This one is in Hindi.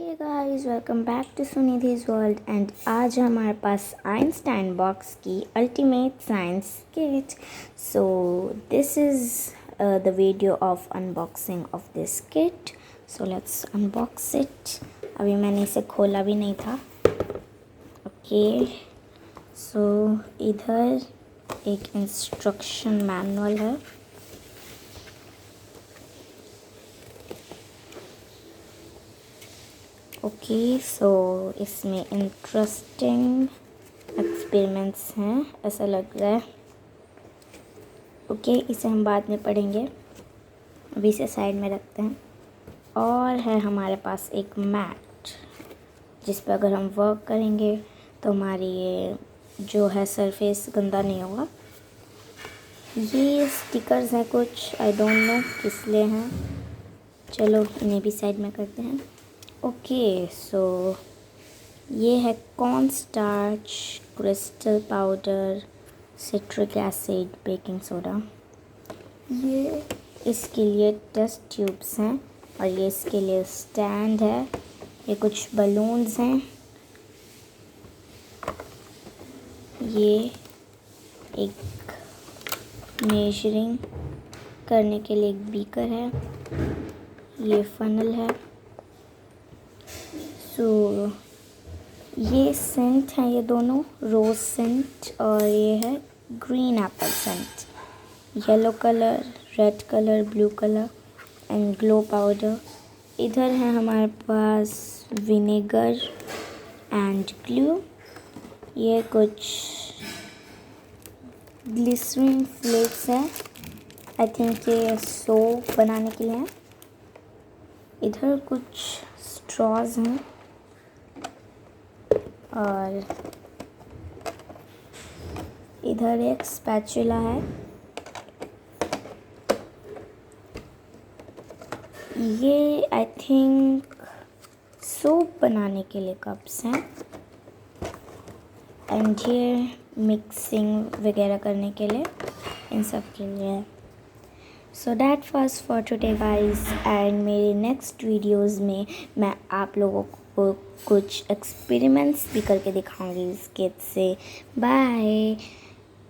Hey guys, welcome back to Sunidhi's world and आज हमारे पास आइंस्टाइन बॉक्स की ultimate science kit. So this is the video of unboxing of this kit. So let's unbox it. अभी मैंने इसे खोला भी नहीं था। ओके, सो इधर एक इंस्ट्रक्शन मैनुअल है। ओके, सो इसमें इंटरेस्टिंग एक्सपेरिमेंट्स हैं ऐसा लग रहा है। ओके, इसे हम बाद में पढ़ेंगे, अभी इसे साइड में रखते हैं। और है हमारे पास एक मैट जिस पर अगर हम वर्क करेंगे तो हमारी ये जो है सरफेस गंदा नहीं होगा। ये स्टिकर्स हैं कुछ, आई डोंट नो किस लिए हैं। चलो इन्हें भी साइड में करते हैं। ओके, सो ये है corn starch, crystal powder, citric acid, baking soda. ये इसके लिए टेस्ट ट्यूब्स हैं और ये इसके लिए स्टैंड है। ये कुछ बलून्स हैं। ये एक मेजरिंग करने के लिए एक बीकर है। ये फनल है। सो ये सेंट हैं, ये दोनों रोज़ सेंट और ये है green apple scent. Yellow colour, red colour, blue colour and glow powder. इधर है हमारे पास विनेगर एंड ग्लू। ये कुछ ग्लिसरीन फ्लेक्स है, आई थिंक ये सोप बनाने के लिए है। इधर कुछ स्ट्रॉज हैं और इधर एक स्पैचुला है। ये आई थिंक सूप बनाने के लिए कप्स हैं एंड ये मिक्सिंग वगैरह करने के लिए, इन सब के लिए है। So that was for today guys, and मेरे नेक्स्ट वीडियोस में मैं आप लोगों को कुछ एक्सपेरिमेंट्स भी करके दिखाऊंगी इस किट से। बाय।